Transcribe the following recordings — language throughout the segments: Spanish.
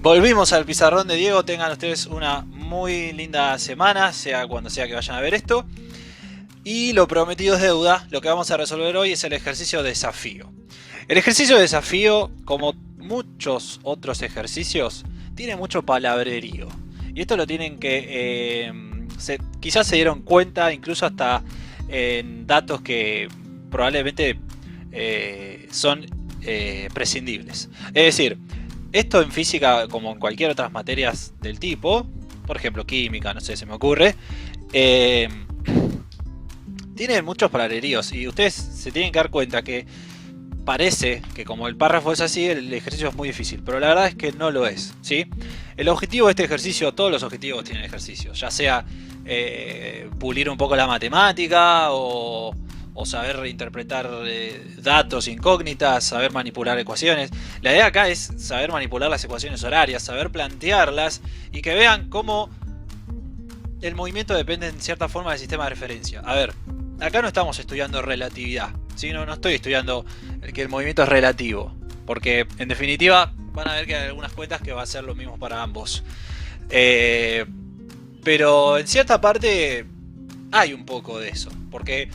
Volvimos al pizarrón de Diego. Tengan ustedes una muy linda semana, sea cuando sea que vayan a ver esto. Y lo prometido es deuda. Lo que vamos a resolver hoy es el ejercicio de desafío. El ejercicio de desafío, como muchos otros ejercicios, tiene mucho palabrerío. Y esto lo tienen que... quizás se dieron cuenta incluso hasta en datos que probablemente son prescindibles. Es decir, esto en física, como en cualquier otras materias del tipo, por ejemplo química, no sé, se me ocurre, eh, tienen muchos paralelismos y ustedes se tienen que dar cuenta que parece que como el párrafo es así, el ejercicio es muy difícil, pero la verdad es que no lo es, ¿sí? El objetivo de este ejercicio, todos los objetivos tienen ejercicios, ya sea pulir un poco la matemática o saber interpretar datos, incógnitas, saber manipular ecuaciones. La idea acá es saber manipular las ecuaciones horarias, saber plantearlas y que vean cómo el movimiento depende en cierta forma del sistema de referencia. A ver, acá no estamos estudiando relatividad, ¿sí? No estoy estudiando que el movimiento es relativo, porque en definitiva van a ver que hay algunas cuentas que va a ser lo mismo para ambos. Pero en cierta parte hay un poco de eso, porque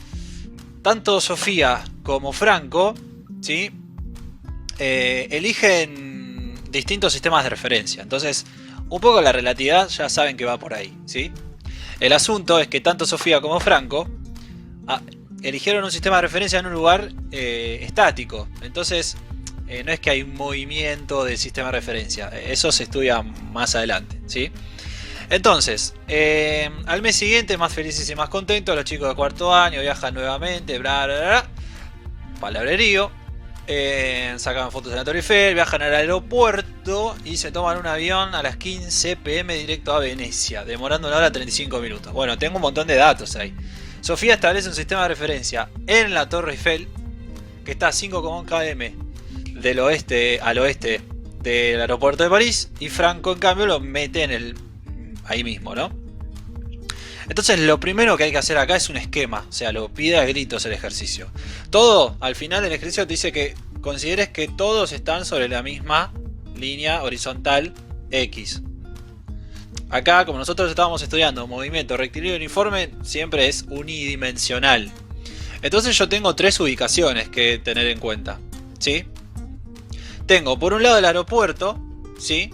tanto Sofía como Franco, ¿sí? Eligen distintos sistemas de referencia. Entonces, un poco la relatividad ya saben que va por ahí, ¿sí? El asunto es que tanto Sofía como Franco eligieron un sistema de referencia en un lugar estático. Entonces, no es que hay un movimiento del sistema de referencia. Eso se estudia más adelante, ¿sí? Entonces, al mes siguiente, más felices y más contentos, los chicos de cuarto año viajan nuevamente, bla bla bla, palabrerío, sacan fotos de la Torre Eiffel, viajan al aeropuerto y se toman un avión a las 15 pm directo a Venecia, demorando 1 hora 35 minutos. Bueno, tengo un montón de datos ahí. Sofía establece un sistema de referencia en la Torre Eiffel, que está a 5,1 km del oeste al oeste del aeropuerto de París, y Franco en cambio lo mete en el ahí mismo, ¿no? Entonces lo primero que hay que hacer acá es un esquema, o sea, lo pide a gritos el ejercicio. Todo, al final del ejercicio te dice que consideres que todos están sobre la misma línea horizontal X. Acá, como nosotros estábamos estudiando movimiento rectilíneo uniforme, siempre es unidimensional. Entonces yo tengo tres ubicaciones que tener en cuenta, ¿sí? Tengo por un lado el aeropuerto, ¿sí?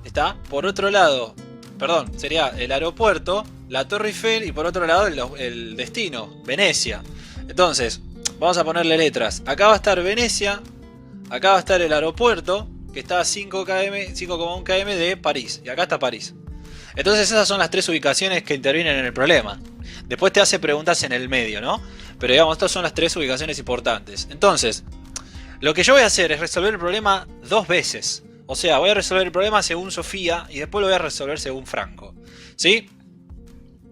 Está, por otro lado, perdón, sería el aeropuerto, la Torre Eiffel y por otro lado el destino, Venecia. Entonces, vamos a ponerle letras. Acá va a estar Venecia, acá va a estar el aeropuerto, que está a 5,1 km de París, y acá está París. Entonces esas son las tres ubicaciones que intervienen en el problema. Después te hace preguntas en el medio, ¿no? Pero digamos, estas son las tres ubicaciones importantes. Entonces, lo que yo voy a hacer es resolver el problema dos veces. O sea, voy a resolver el problema según Sofía y después lo voy a resolver según Franco, ¿sí?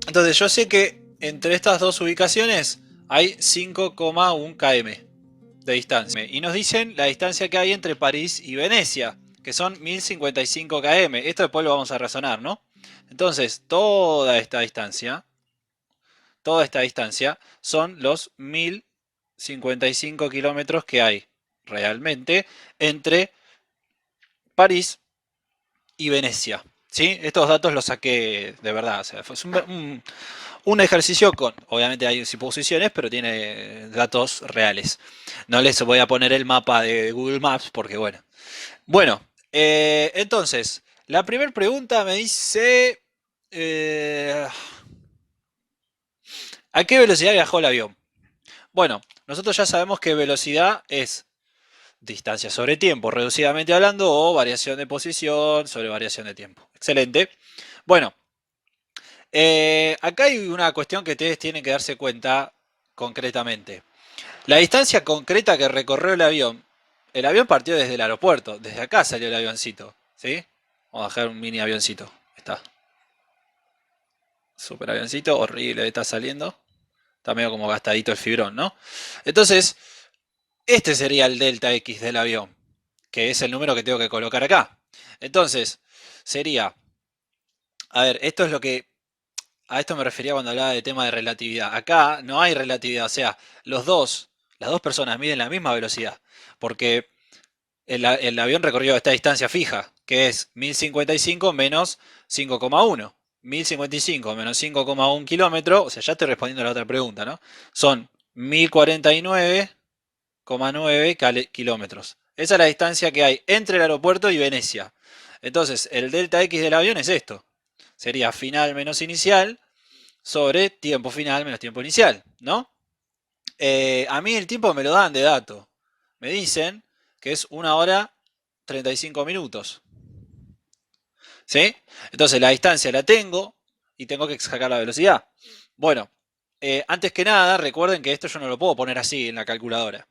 Entonces yo sé que entre estas dos ubicaciones hay 5,1 km de distancia. Y nos dicen la distancia que hay entre París y Venecia, que son 1055 km. Esto después lo vamos a razonar, ¿no? Entonces, toda esta distancia son los 1055 kilómetros que hay realmente entre París y Venecia, ¿sí? Estos datos los saqué de verdad, o sea, fue un ejercicio con, obviamente hay suposiciones, pero tiene datos reales. No les voy a poner el mapa de Google Maps porque bueno. Bueno, entonces, la primera pregunta me dice... ¿a qué velocidad viajó el avión? Bueno, nosotros ya sabemos que velocidad es distancia sobre tiempo, reducidamente hablando, o variación de posición sobre variación de tiempo. Excelente. Bueno, acá hay una cuestión que ustedes tienen que darse cuenta concretamente. La distancia concreta que recorrió el avión partió desde el aeropuerto, desde acá salió el avioncito, ¿sí? Vamos a dejar un mini avioncito, ahí está. Super avioncito, horrible está saliendo. Está medio como gastadito el fibrón, ¿no? Entonces, este sería el delta X del avión, que es el número que tengo que colocar acá. Entonces, sería... A ver, esto es lo que... A esto me refería cuando hablaba de tema de relatividad. Acá no hay relatividad, o sea, las dos personas miden la misma velocidad, porque el avión recorrió esta distancia fija, que es 1055 menos 5,1. 1055 menos 5,1 kilómetros, o sea, ya estoy respondiendo a la otra pregunta, ¿no? Son 1049,9 kilómetros. Esa es la distancia que hay entre el aeropuerto y Venecia. Entonces, el delta X del avión es esto. Sería final menos inicial sobre tiempo final menos tiempo inicial, ¿no? A mí el tiempo me lo dan de dato. Me dicen que es 1 hora 35 minutos. ¿Sí? Entonces la distancia la tengo y tengo que sacar la velocidad. Bueno, antes que nada, recuerden que esto yo no lo puedo poner así en la calculadora.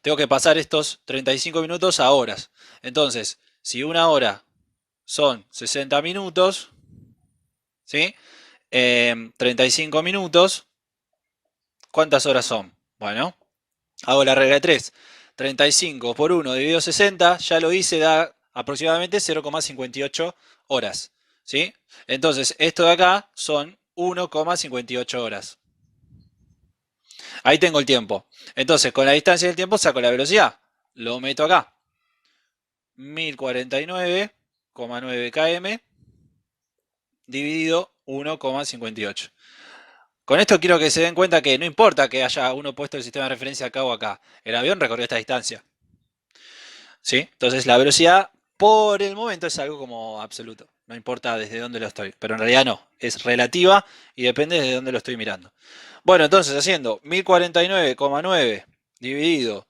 Tengo que pasar estos 35 minutos a horas. Entonces, si 1 hora son 60 minutos, ¿sí? 35 minutos, ¿cuántas horas son? Bueno, hago la regla de 3. 35 por 1 dividido 60, ya lo hice, da aproximadamente 0,58 horas. ¿Sí? Entonces, esto de acá son 1,58 horas. Ahí tengo el tiempo. Entonces, con la distancia del tiempo saco la velocidad. Lo meto acá. 1049,9 km dividido 1,58. Con esto quiero que se den cuenta que no importa que haya uno puesto el sistema de referencia acá o acá. El avión recorrió esta distancia. ¿Sí? Entonces la velocidad por el momento es algo como absoluto. No importa desde dónde lo estoy. Pero en realidad no. Es relativa y depende de dónde lo estoy mirando. Bueno, entonces haciendo 1049,9 dividido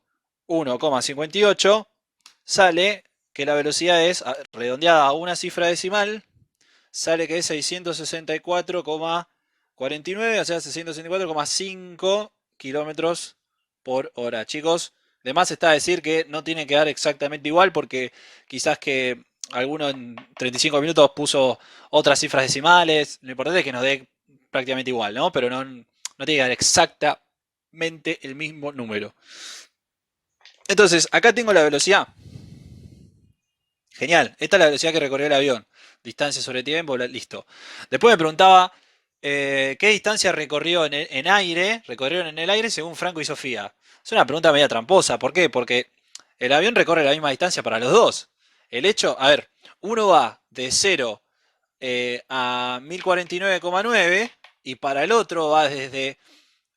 1,58 sale que la velocidad es redondeada a una cifra decimal. Sale que es 664,49, o sea, 664,5 kilómetros por hora. Chicos, de más está decir que no tiene que dar exactamente igual porque quizás que alguno en 35 minutos puso otras cifras decimales. Lo importante es que nos dé prácticamente igual, ¿no? Pero no tiene que dar exactamente el mismo número. Entonces, acá tengo la velocidad. Genial, esta es la velocidad que recorrió el avión. Distancia sobre tiempo, listo. Después me preguntaba qué distancia recorrieron en el aire según Franco y Sofía. Es una pregunta media tramposa. ¿Por qué? Porque el avión recorre la misma distancia para los dos. El hecho, a ver, uno va de 0 a 1049,9 y para el otro va desde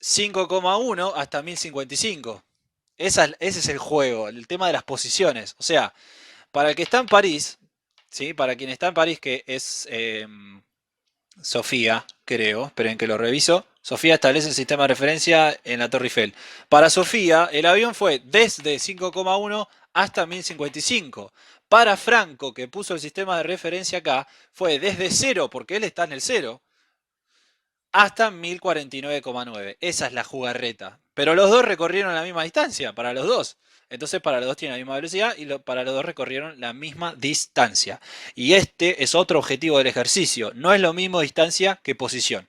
5,1 hasta 1055. Ese es el juego, el tema de las posiciones. O sea, para el que está en París, ¿sí? Para quien está en París, que es Sofía, creo, esperen que lo reviso. Sofía establece el sistema de referencia en la Torre Eiffel. Para Sofía, el avión fue desde 5,1 hasta 1055. Para Franco, que puso el sistema de referencia acá, fue desde 0, porque él está en el 0, hasta 1049,9. Esa es la jugarreta. Pero los dos recorrieron la misma distancia, para los dos. Entonces para los dos tienen la misma velocidad y para los dos recorrieron la misma distancia. Y este es otro objetivo del ejercicio. No es lo mismo distancia que posición.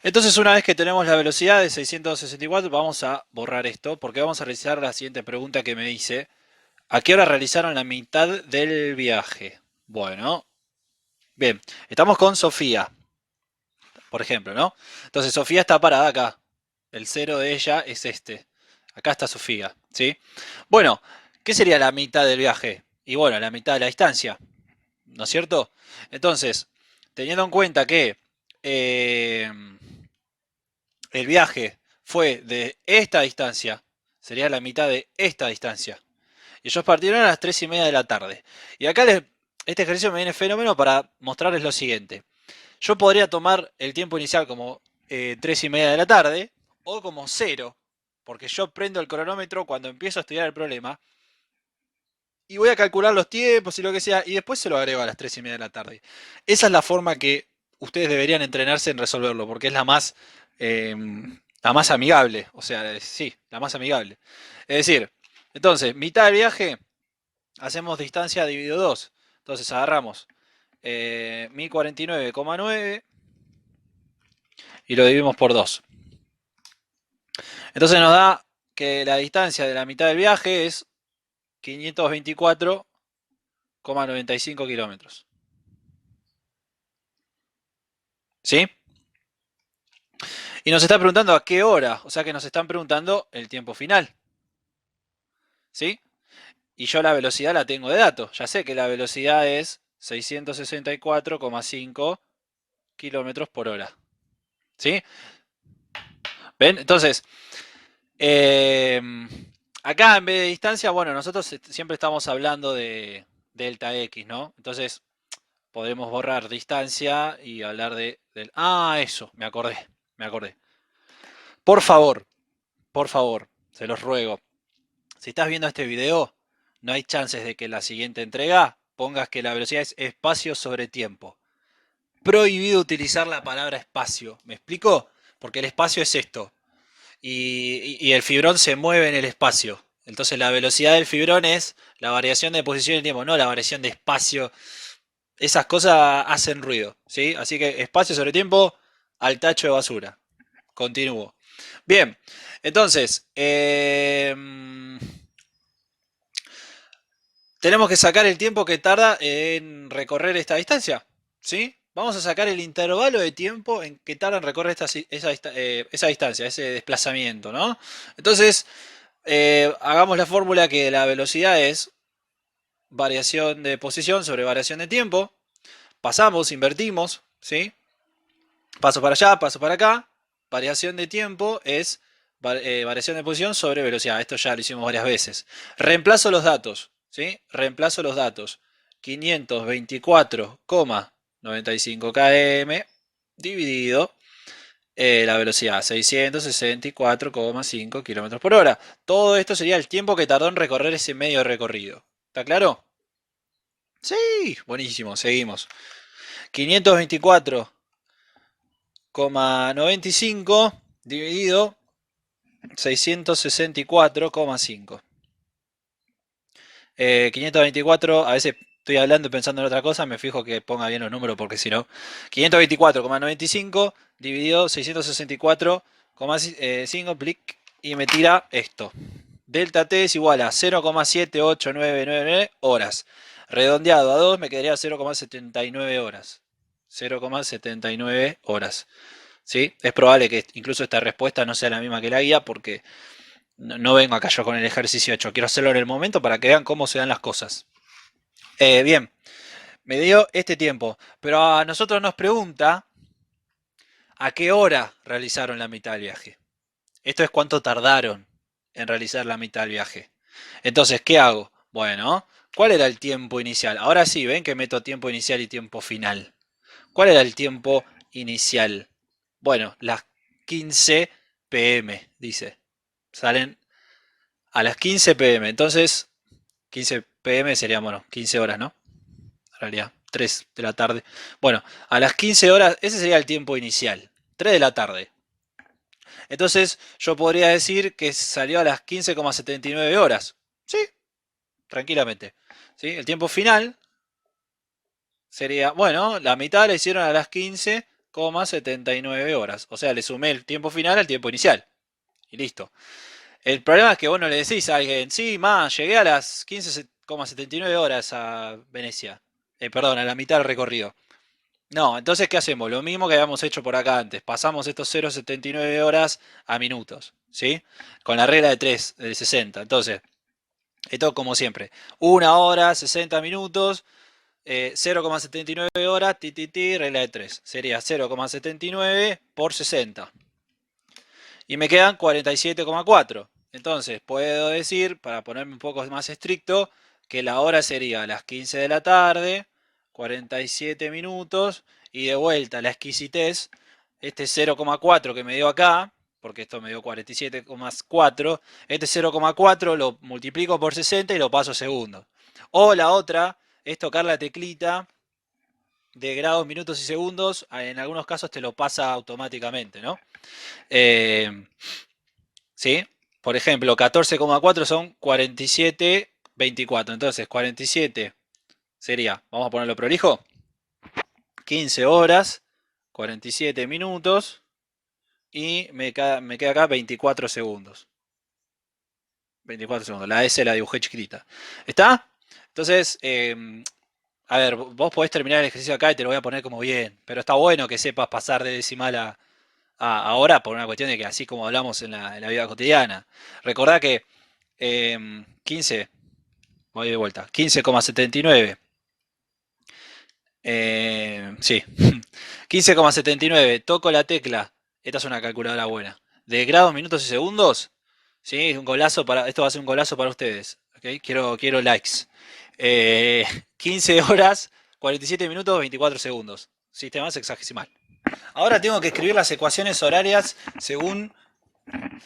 Entonces una vez que tenemos la velocidad de 664 vamos a borrar esto porque vamos a realizar la siguiente pregunta que me dice. ¿A qué hora realizaron la mitad del viaje? Bueno, bien, estamos con Sofía, por ejemplo, ¿no? Entonces Sofía está parada acá. El cero de ella es este. Acá está Sofía, ¿sí? Bueno, ¿qué sería la mitad del viaje? Y bueno, la mitad de la distancia, ¿no es cierto? Entonces, teniendo en cuenta que eh, el viaje fue de esta distancia, sería la mitad de esta distancia. Y ellos partieron a las 3:30 de la tarde. Y acá este ejercicio me viene fenómeno para mostrarles lo siguiente. Yo podría tomar el tiempo inicial como 3:30 de la tarde o como 0, porque yo prendo el cronómetro cuando empiezo a estudiar el problema y voy a calcular los tiempos y lo que sea y después se lo agrego a las 3:30 de la tarde. Esa es la forma que ustedes deberían entrenarse en resolverlo, porque es la más amigable, o sea, sí, la más amigable. Es decir, entonces, mitad del viaje, hacemos distancia dividido 2. Entonces agarramos 1049,9 y lo dividimos por 2. Entonces nos da que la distancia de la mitad del viaje es 524,95 kilómetros. ¿Sí? Y nos está preguntando a qué hora, o sea que nos están preguntando el tiempo final. ¿Sí? y yo la velocidad la tengo de datos. Ya sé que la velocidad es 664,5 kilómetros por hora. ¿Sí? ¿Ven? Entonces, eh, acá en vez de distancia, bueno, nosotros siempre estamos hablando de delta X, ¿no? Entonces, podemos borrar distancia y hablar del... Ah, eso, me acordé, me acordé. Por favor, por favor, se los ruego. Si estás viendo este video, no hay chances de que en la siguiente entrega pongas que la velocidad es espacio sobre tiempo. Prohibido utilizar la palabra espacio. ¿Me explico? Porque el espacio es esto. Y el fibrón se mueve en el espacio. Entonces la velocidad del fibrón es la variación de posición en el tiempo, no la variación de espacio. Esas cosas hacen ruido, ¿sí? Así que espacio sobre tiempo al tacho de basura. Continúo. Bien, entonces, tenemos que sacar el tiempo que tarda en recorrer esta distancia, ¿sí? Vamos a sacar el intervalo de tiempo en que tarda en recorrer esa distancia, ese desplazamiento, ¿no? Entonces, hagamos la fórmula que la velocidad es variación de posición sobre variación de tiempo. Pasamos, invertimos, ¿sí? Paso para allá, paso para acá. Variación de tiempo es variación de posición sobre velocidad. Esto ya lo hicimos varias veces. Reemplazo los datos, ¿sí? Reemplazo los datos. 524,95 km dividido la velocidad, 664,5 km por hora. Todo esto sería el tiempo que tardó en recorrer ese medio recorrido. ¿Está claro? Sí, buenísimo, seguimos. 524,95 dividido 664,5. 524, a veces estoy hablando y pensando en otra cosa, me fijo que ponga bien los números porque si no. 524,95 dividido 664,5 y me tira esto. Delta T es igual a 0,78999 horas. Redondeado a 2 me quedaría 0,79 horas. 0,79 horas. ¿Sí? Es probable que incluso esta respuesta no sea la misma que la guía porque no vengo acá yo con el ejercicio hecho. Quiero hacerlo en el momento para que vean cómo se dan las cosas. Bien, me dio este tiempo. Pero a nosotros nos pregunta a qué hora realizaron la mitad del viaje. Esto es cuánto tardaron en realizar la mitad del viaje. Entonces, ¿qué hago? Bueno, ¿cuál era el tiempo inicial? Ahora sí, ven que meto tiempo inicial y tiempo final. ¿Cuál era el tiempo inicial? Bueno, las 15 pm, dice. Salen a las 15 pm. Entonces, 15 pm serían, bueno, 15 horas, ¿no? En realidad, 3 de la tarde. Bueno, a las 15 horas, ese sería el tiempo inicial. 3 de la tarde. Entonces, yo podría decir que salió a las 15,79 horas. Sí, tranquilamente. ¿Sí? El tiempo final sería, bueno, la mitad la hicieron a las 15,79 horas. O sea, le sumé el tiempo final al tiempo inicial. Y listo. El problema es que vos no le decís a alguien, sí, más, llegué a las 15,79 horas a Venecia. Perdón, a la mitad del recorrido. No, entonces, ¿qué hacemos? Lo mismo que habíamos hecho por acá antes. Pasamos estos 0,79 horas a minutos, ¿sí? Con la regla de 3, de 60. Entonces, esto como siempre. 1 hora, 60 minutos, 0,79 horas, regla de 3. Sería 0,79 por 60. Y me quedan 47,4. Entonces, puedo decir, para ponerme un poco más estricto, que la hora sería a las 15 de la tarde, 47 minutos, y de vuelta la exquisitez, este 0,4 que me dio acá, porque esto me dio 47,4, este 0,4 lo multiplico por 60 y lo paso a segundos. O la otra es tocar la teclita de grados, minutos y segundos, en algunos casos te lo pasa automáticamente, ¿no? Eh, ¿Sí? Por ejemplo, 14,4 son 47,24. Entonces, 47 sería, vamos a ponerlo prolijo, 15 horas, 47 minutos y me queda acá 24 segundos. 24 segundos. La S la dibujé chiquitita. ¿Está? Entonces, a ver, vos podés terminar el ejercicio acá y te lo voy a poner como bien. Pero está bueno que sepas pasar de decimal ahora por una cuestión de que así como hablamos en la vida cotidiana. Recordá que 15 Voy de vuelta. 15,79. Sí. 15,79. Toco la tecla. Esta es una calculadora buena. De grados, minutos y segundos. Sí, un golazo para. Esto va a ser un golazo para ustedes. ¿Ok? Quiero likes. 15 horas, 47 minutos, 24 segundos. Sistema sexagesimal. Ahora tengo que escribir las ecuaciones horarias según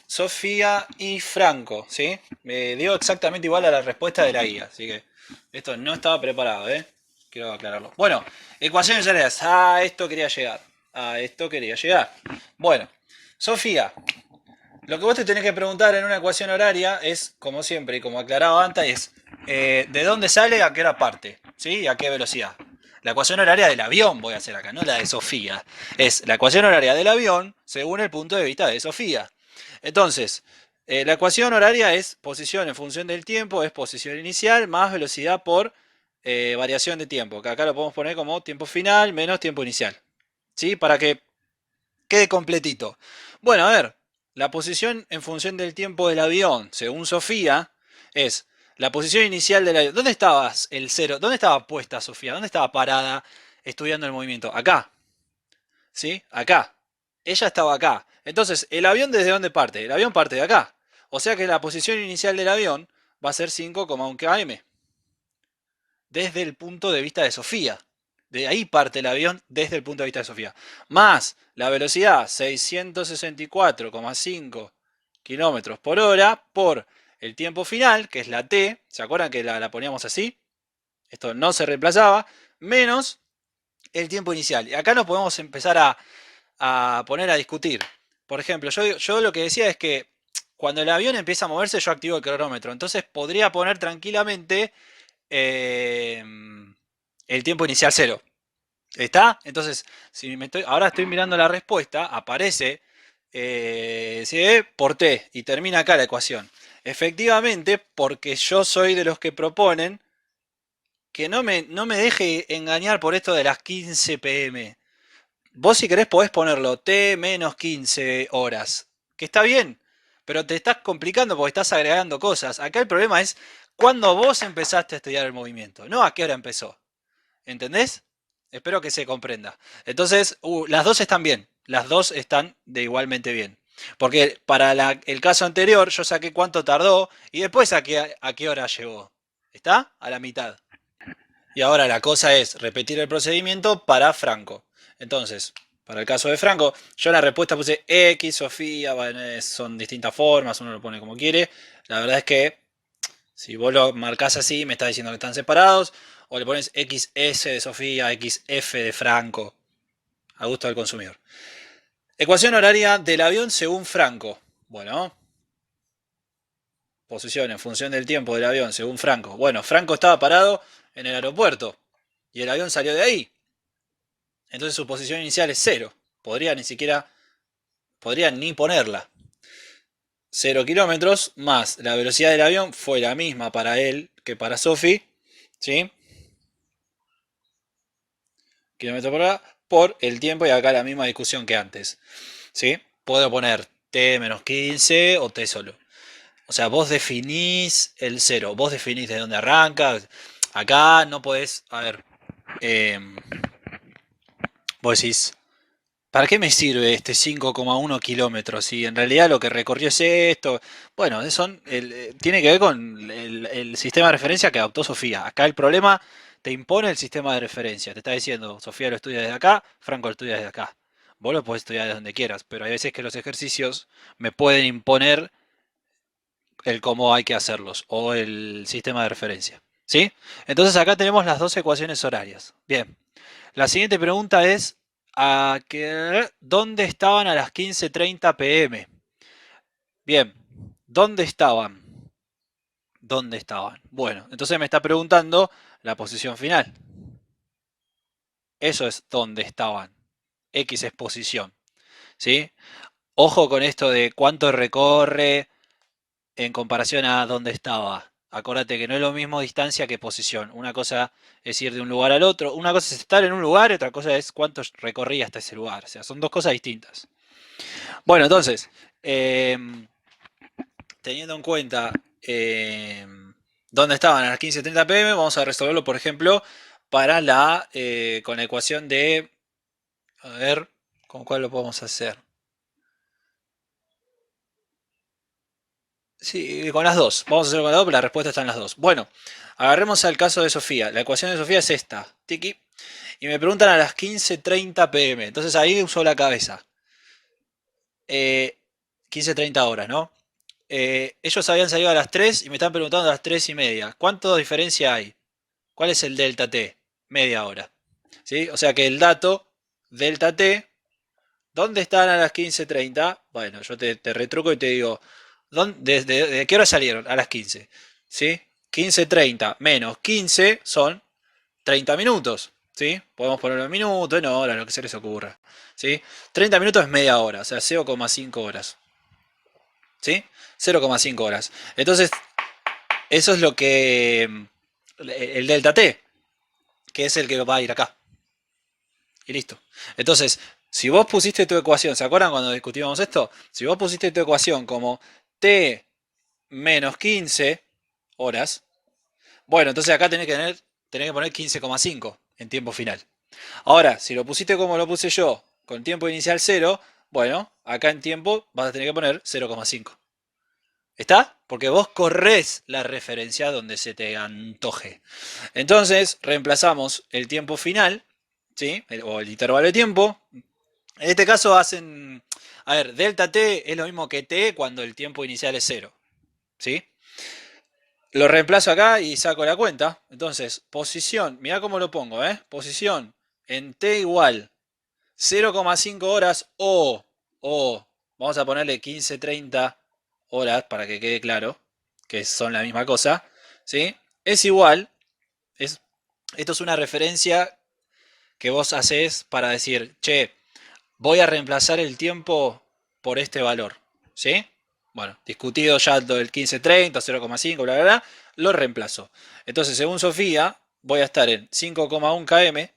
Sofía y Franco, ¿sí? Me dio exactamente igual a la respuesta de la guía, así que esto no estaba preparado, ¿eh? Quiero aclararlo. Bueno, ecuaciones horarias. A esto quería llegar. A esto quería llegar. Bueno, Sofía, lo que vos te tenés que preguntar en una ecuación horaria es, como siempre y como aclaraba antes, es ¿de dónde sale, a qué hora parte? ¿Sí? ¿Y a qué velocidad? La ecuación horaria del avión voy a hacer acá, no la de Sofía. Es la ecuación horaria del avión según el punto de vista de Sofía. Entonces, la ecuación horaria es posición en función del tiempo, es posición inicial más velocidad por variación de tiempo, que acá lo podemos poner como tiempo final menos tiempo inicial. ¿Sí? Para que quede completito. Bueno, a ver, la posición en función del tiempo del avión, según Sofía, es la posición inicial del avión. ¿Dónde estabas el cero? ¿Dónde estaba puesta Sofía? ¿Dónde estaba parada estudiando el movimiento? Acá. ¿Sí? Acá. Ella estaba acá. Entonces, ¿el avión desde dónde parte? El avión parte de acá. O sea que la posición inicial del avión va a ser 5,1 km. Desde el punto de vista de Sofía. De ahí parte el avión desde el punto de vista de Sofía. Más la velocidad 664,5 kilómetros por hora por el tiempo final, que es la t. ¿Se acuerdan que la poníamos así? Esto no se reemplazaba. Menos el tiempo inicial. Y acá nos podemos empezar a poner a discutir. Por ejemplo, yo lo que decía es que cuando el avión empieza a moverse, yo activo el cronómetro. Entonces podría poner tranquilamente el tiempo inicial 0. ¿Está? Entonces, si ahora estoy mirando la respuesta, aparece ¿sí? Por t y termina acá la ecuación. Efectivamente, porque yo soy de los que proponen que no me deje engañar por esto de las 15 pm. Vos si querés podés ponerlo t menos 15 horas, que está bien, pero te estás complicando porque estás agregando cosas. Acá el problema es cuando vos empezaste a estudiar el movimiento, no a qué hora empezó. ¿Entendés? Espero que se comprenda. Entonces, las dos están bien. Las dos están de igualmente bien. Porque para el caso anterior yo saqué cuánto tardó y después a qué hora llegó. ¿Está? A la mitad. Y ahora la cosa es repetir el procedimiento para Franco. Entonces, para el caso de Franco, yo en la respuesta puse X, Sofía, bueno, son distintas formas, uno lo pone como quiere. La verdad es que si vos lo marcás así, me está diciendo que están separados. O le pones XS de Sofía, XF de Franco. A gusto del consumidor. Ecuación horaria del avión según Franco. Bueno, posición en función del tiempo del avión según Franco. Bueno, Franco estaba parado en el aeropuerto y el avión salió de ahí. Entonces su posición inicial es 0. Podría ni ponerla. 0 kilómetros más la velocidad del avión fue la misma para él que para Sophie. ¿Sí? Kilómetros por hora por el tiempo y acá la misma discusión que antes. ¿Sí? Puedo poner t menos 15 o t solo. O sea, vos definís el 0, vos definís de dónde arranca. Acá no podés, a ver, vos decís, ¿para qué me sirve este 5,1 kilómetros? Si en realidad lo que recorrió es esto. Bueno, tiene que ver con el sistema de referencia que adoptó Sofía. Acá el problema te impone el sistema de referencia. Te está diciendo, Sofía lo estudia desde acá, Franco lo estudia desde acá. Vos lo podés estudiar desde donde quieras, pero hay veces que los ejercicios me pueden imponer el cómo hay que hacerlos o el sistema de referencia. ¿Sí? Entonces acá tenemos las dos ecuaciones horarias. Bien. La siguiente pregunta es, ¿dónde estaban a las 15:30 pm? Bien, ¿dónde estaban? ¿Dónde estaban? Bueno, entonces me está preguntando la posición final. Eso es dónde estaban. X es posición. ¿Sí? Ojo con esto de cuánto recorre en comparación a dónde estaba. Acordate que no es lo mismo distancia que posición. Una cosa es ir de un lugar al otro. Una cosa es estar en un lugar y otra cosa es cuánto recorría hasta ese lugar. O sea, son dos cosas distintas. Bueno, entonces, teniendo en cuenta ¿Dónde estaban a las 15:30 pm? Vamos a resolverlo, por ejemplo, para con la ecuación de... A ver, ¿con cuál lo podemos hacer? Sí, con las dos. Vamos a hacerlo con las dos, pero la respuesta está en las dos. Bueno, agarremos al caso de Sofía. La ecuación de Sofía es esta. Tiki. Y me preguntan a las 15:30 pm. Entonces ahí uso la cabeza. 15:30 horas, ¿no? Ellos habían salido a las 3 y me están preguntando a las 3:30. ¿Cuánto diferencia hay? ¿Cuál es el delta T? Media hora. ¿Sí? O sea que el dato delta T, ¿dónde están a las 15:30? Bueno, yo te retruco y te digo, ¿de qué hora salieron? A las 15. ¿Sí? 15:30 menos 15 son 30 minutos. ¿Sí? Podemos ponerlo en minutos, en horas, lo que se les ocurra. ¿Sí? 30 minutos es media hora, o sea, 0,5 horas. ¿Sí? 0,5 horas. Entonces, eso es lo que... El delta T, que es el que va a ir acá. Y listo. Entonces, si vos pusiste tu ecuación, ¿se acuerdan cuando discutíamos esto? Si vos pusiste tu ecuación como T menos 15 horas, bueno, entonces acá tenés que poner 15,5 en tiempo final. Ahora, si lo pusiste como lo puse yo, con tiempo inicial 0, bueno, acá en tiempo vas a tener que poner 0,5. ¿Está? Porque vos corres la referencia donde se te antoje. Entonces, reemplazamos el tiempo final, ¿sí? O el intervalo de tiempo. En este caso hacen... A ver, delta t es lo mismo que t cuando el tiempo inicial es 0, ¿sí? Lo reemplazo acá y saco la cuenta. Entonces, posición, mirá cómo lo pongo, ¿eh? Posición en t igual 0,5 horas o, vamos a ponerle 15:30 horas para que quede claro que son la misma cosa, ¿sí? Es igual, es, esto es una referencia que vos haces para decir, che, voy a reemplazar el tiempo por este valor, ¿sí? Bueno, discutido ya lo del 15:30, 0,5, bla, bla, bla, lo reemplazo. Entonces, según Sofía, voy a estar en 5,1 km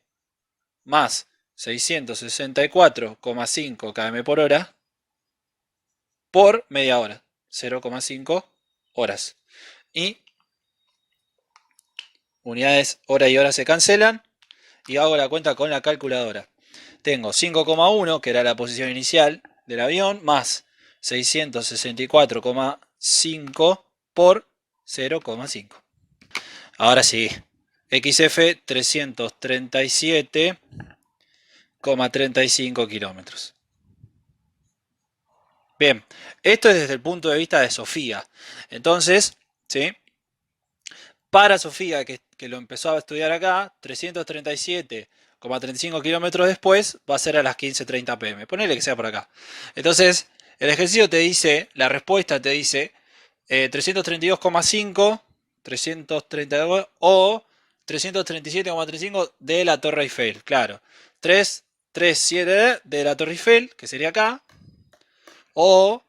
más 664,5 km por hora por media hora, 0,5 horas. Y unidades hora y hora se cancelan y hago la cuenta con la calculadora. Tengo 5,1, que era la posición inicial del avión, más 664,5 por 0,5. Ahora sí, XF 337,35 kilómetros. Bien, esto es desde el punto de vista de Sofía. Entonces, ¿sí? Para Sofía, que lo empezó a estudiar acá, 337,35 kilómetros después va a ser a las 15:30 pm. Ponele que sea por acá. Entonces, el ejercicio te dice, la respuesta te dice 332,5, 332 o 337,35 de la Torre Eiffel. Claro, 337 de la Torre Eiffel, que sería acá, o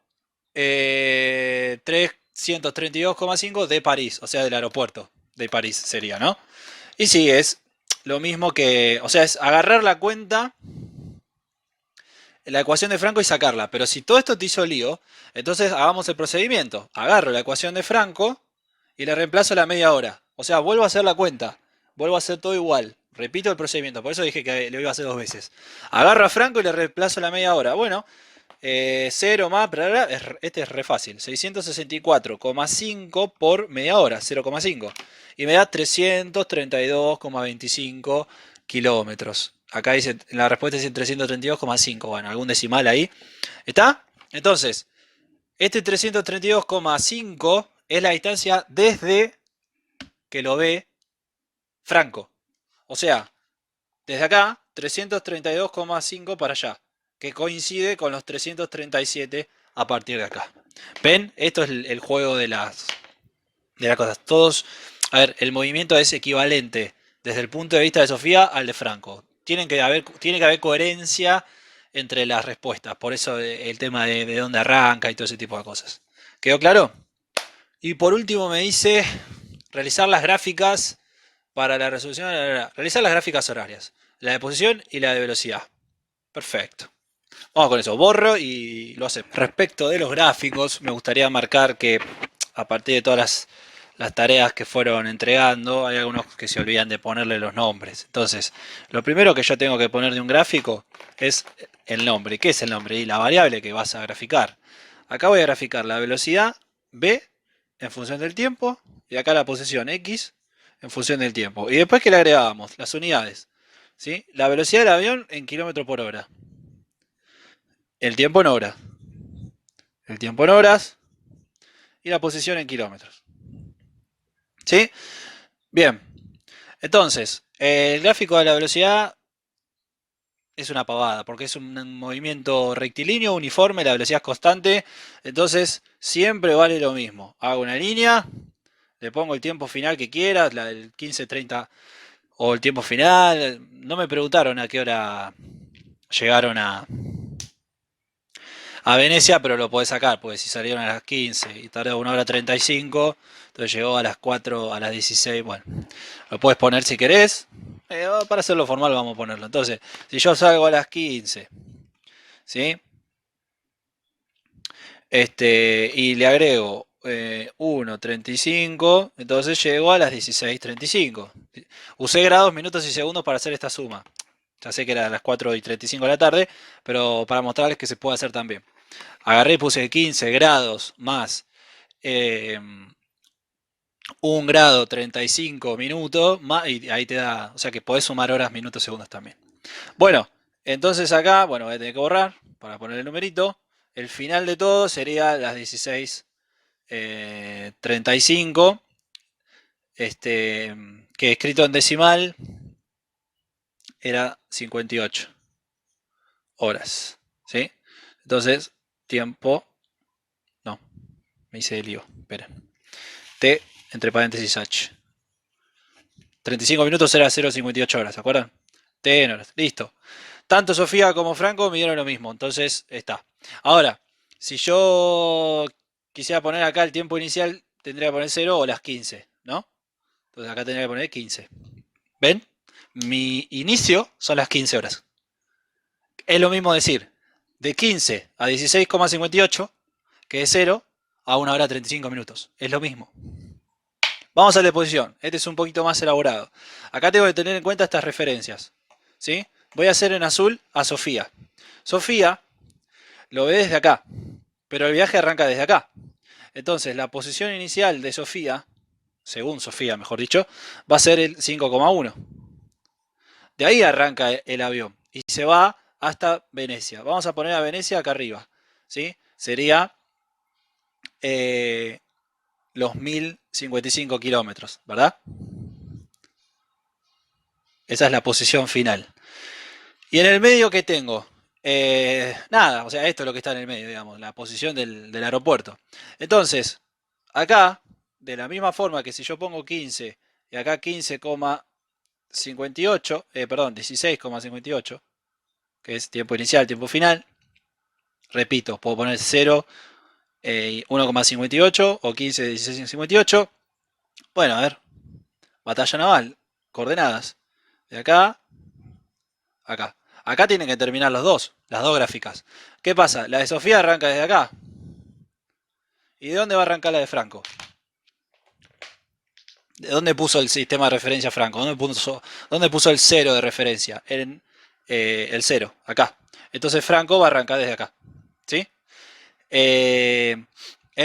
332,5 de París, o sea, del aeropuerto de París sería, ¿no? Y sí, es lo mismo que, o sea, es agarrar la cuenta, la ecuación de Franco y sacarla. Pero si todo esto te hizo lío, entonces hagamos el procedimiento. Agarro la ecuación de Franco y le reemplazo la media hora. O sea, vuelvo a hacer la cuenta, vuelvo a hacer todo igual. Repito el procedimiento, por eso dije que lo iba a hacer dos veces. Agarro a Franco y le reemplazo la media hora. Bueno, 0 más, este es re fácil, 664,5 por media hora, 0,5. Y me da 332,25 kilómetros. Acá dice, la respuesta dice 332,5, bueno, algún decimal ahí. ¿Está? Entonces, este 332,5 es la distancia desde que lo ve Franco. O sea, desde acá, 332,5 para allá, que coincide con los 337 a partir de acá. ¿Ven? Esto es el juego de las cosas. Todos, a ver, el movimiento es equivalente desde el punto de vista de Sofía al de Franco. Tiene que haber coherencia entre las respuestas. Por eso el tema de dónde arranca y todo ese tipo de cosas. ¿Quedó claro? Y por último me dice realizar las gráficas para la resolución. Realizar las gráficas horarias. La de posición y la de velocidad. Perfecto. Vamos con eso. Borro y lo hacemos. Respecto de los gráficos, me gustaría marcar que a partir de todas las las tareas que fueron entregando, hay algunos que se olvidan de ponerle los nombres. Entonces, lo primero que yo tengo que poner de un gráfico es el nombre. ¿Qué es el nombre? Y la variable que vas a graficar. Acá voy a graficar la velocidad v en función del tiempo y acá la posición x en función del tiempo. Y después que le agregábamos las unidades, ¿sí? La velocidad del avión en kilómetros por hora, el tiempo en hora, el tiempo en horas y la posición en kilómetros. ¿Sí? Bien, entonces, el gráfico de la velocidad es una pavada, porque es un movimiento rectilíneo, uniforme, la velocidad es constante, entonces siempre vale lo mismo. Hago una línea, le pongo el tiempo final que quieras, el 15, 30 o el tiempo final. No me preguntaron a qué hora llegaron a Venecia, pero lo podés sacar, porque si salieron a las 15 y tardó 1 hora 35, entonces llegó a las 4, a las 16, bueno, lo puedes poner si querés. Para hacerlo formal vamos a ponerlo. Entonces, si yo salgo a las 15, ¿sí? Y le agrego 1,35, entonces llego a las 16,35. Usé grados, minutos y segundos para hacer esta suma. Ya sé que era a las 4:35 de la tarde, pero para mostrarles que se puede hacer también. Agarré y puse 15 grados más 1 grado 35 minutos, más, y ahí te da, o sea que podés sumar horas, minutos, segundos también. Bueno, entonces acá, bueno, voy a tener que borrar para poner el numerito. El final de todo sería las 16:35, que escrito en decimal era 58 horas, ¿sí? Entonces, tiempo, no, me hice el lío, espera. T entre paréntesis H. 35 minutos era 0,58 horas, ¿se acuerdan? T en horas, listo. Tanto Sofía como Franco me dieron lo mismo, entonces está. Ahora, si yo quisiera poner acá el tiempo inicial, tendría que poner 0 o las 15, ¿no? Entonces acá tendría que poner 15. ¿Ven? Mi inicio son las 15 horas. Es lo mismo decir de 15 a 16,58 que de 0 a 1 hora 35 minutos. Es lo mismo. Vamos a la posición. Este es un poquito más elaborado. Acá tengo que tener en cuenta estas referencias. ¿Sí? Voy a hacer en azul a Sofía. Sofía lo ve desde acá, pero el viaje arranca desde acá. Entonces la posición inicial de Sofía, según Sofía mejor dicho, va a ser el 5,1. De ahí arranca el avión y se va hasta Venecia. Vamos a poner a Venecia acá arriba. ¿Sí? Sería los 1055 kilómetros, ¿verdad? Esa es la posición final. Y en el medio, ¿qué tengo? Nada, o sea, esto es lo que está en el medio, digamos, la posición del aeropuerto. Entonces, acá, de la misma forma que si yo pongo 15 y acá 15,58, perdón, 16,58, que es tiempo inicial, tiempo final, repito, puedo poner 0, 1,58 o 15, 16,58. Bueno, a ver, batalla naval, coordenadas, de acá, acá. Acá tienen que terminar los dos, las dos gráficas. ¿Qué pasa? La de Sofía arranca desde acá. ¿Y de dónde va a arrancar la de Franco? ¿De dónde puso el sistema de referencia Franco? ¿Dónde puso el 0 de referencia? En el 0, acá. Entonces Franco va a arrancar desde acá. ¿Sí? El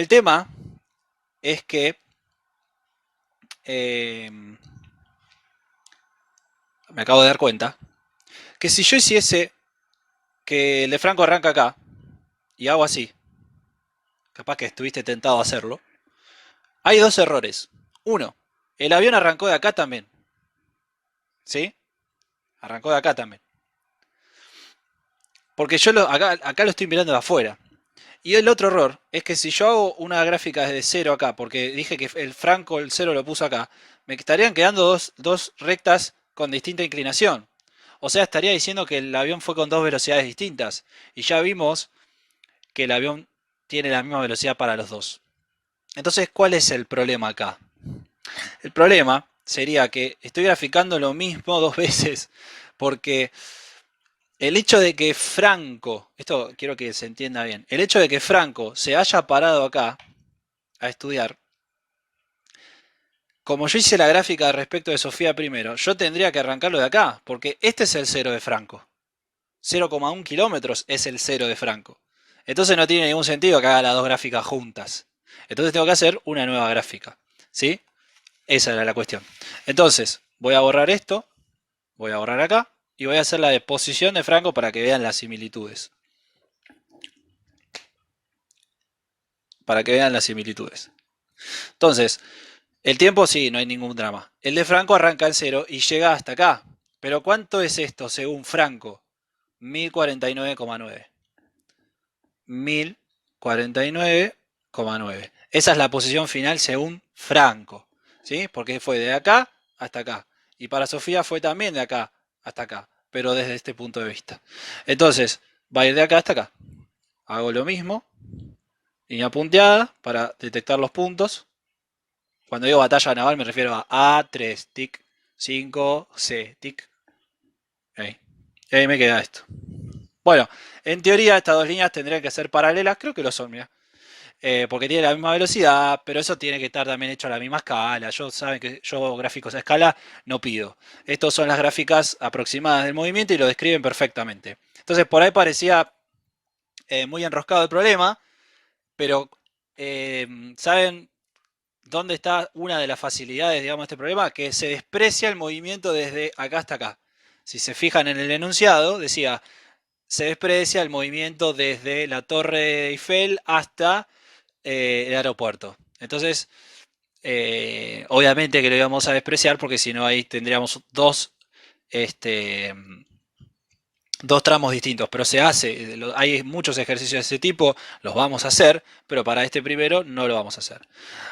tema es que me acabo de dar cuenta que si yo hiciese que el de Franco arranca acá y hago así, capaz que estuviste tentado a hacerlo, hay dos errores. Uno, el avión arrancó de acá también. ¿Sí? Arrancó de acá también. Porque yo acá lo estoy mirando de afuera. Y el otro error es que si yo hago una gráfica desde cero acá, porque dije que el Franco el cero lo puso acá, me estarían quedando dos rectas con distinta inclinación. O sea, estaría diciendo que el avión fue con dos velocidades distintas. Y ya vimos que el avión tiene la misma velocidad para los dos. Entonces, ¿cuál es el problema acá? El problema sería que estoy graficando lo mismo dos veces, porque el hecho de que Franco, esto quiero que se entienda bien, el hecho de que Franco se haya parado acá a estudiar, como yo hice la gráfica respecto de Sofía primero, yo tendría que arrancarlo de acá, porque este es el cero de Franco. 0,1 kilómetros es el cero de Franco. Entonces no tiene ningún sentido que haga las dos gráficas juntas. Entonces tengo que hacer una nueva gráfica. ¿Sí? Esa era la cuestión. Entonces, voy a borrar esto, voy a borrar acá, y voy a hacer la de posición de Franco para que vean las similitudes. Para que vean las similitudes. Entonces, el tiempo sí, no hay ningún drama. El de Franco arranca en 0 y llega hasta acá. Pero ¿cuánto es esto según Franco? 1049,9. 1049,9. Esa es la posición final según Franco. ¿Sí? Porque fue de acá hasta acá. Y para Sofía fue también de acá hasta acá. Pero desde este punto de vista. Entonces, va a ir de acá hasta acá. Hago lo mismo. Línea punteada para detectar los puntos. Cuando digo batalla naval me refiero a A3, tic, 5, C, tic. Ahí. Y ahí me queda esto. Bueno, en teoría estas dos líneas tendrían que ser paralelas, creo que lo son, mira. Porque tiene la misma velocidad, pero eso tiene que estar también hecho a la misma escala. Yo saben que yo gráficos a escala no pido. Estas son las gráficas aproximadas del movimiento y lo describen perfectamente. Entonces por ahí parecía muy enroscado el problema, pero ¿saben dónde está una de las facilidades, digamos, de este problema? Que se desprecia el movimiento desde acá hasta acá. Si se fijan en el enunciado, decía, se desprecia el movimiento desde la Torre Eiffel hasta el aeropuerto. Entonces, obviamente que lo íbamos a despreciar porque si no ahí tendríamos dos tramos distintos, pero se hace, hay muchos ejercicios de ese tipo, los vamos a hacer, pero para este primero no lo vamos a hacer.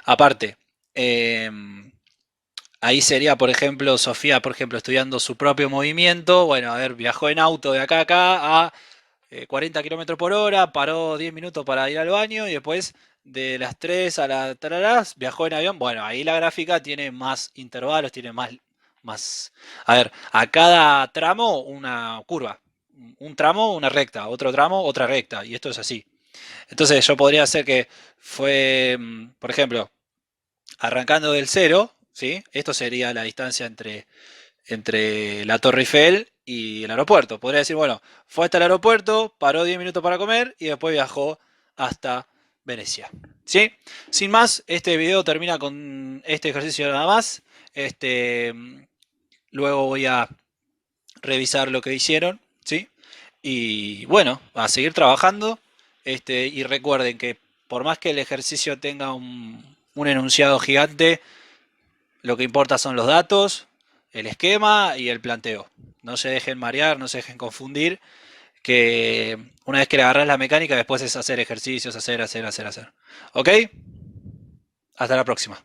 Aparte, ahí sería, por ejemplo, Sofía, por ejemplo, estudiando su propio movimiento, bueno, a ver, viajó en auto de acá a acá a 40 kilómetros por hora, paró 10 minutos para ir al baño y después de las 3 a las tararás viajó en avión. Bueno, ahí la gráfica tiene más intervalos, tiene más... A ver, a cada tramo una curva. Un tramo, una recta, otro tramo, otra recta. Y esto es así. Entonces yo podría hacer que fue, por ejemplo, arrancando del cero, ¿sí? Esto sería la distancia entre la Torre Eiffel y el aeropuerto. Podría decir, bueno, fue hasta el aeropuerto, paró 10 minutos para comer y después viajó hasta Venecia. ¿Sí? Sin más, este video termina con este ejercicio nada más. Luego voy a revisar lo que hicieron, ¿sí? Y bueno, a seguir trabajando. Y recuerden que por más que el ejercicio tenga un enunciado gigante, lo que importa son los datos, el esquema y el planteo. No se dejen marear, no se dejen confundir, que una vez que le agarras la mecánica, después es hacer ejercicios, hacer. ¿Ok? Hasta la próxima.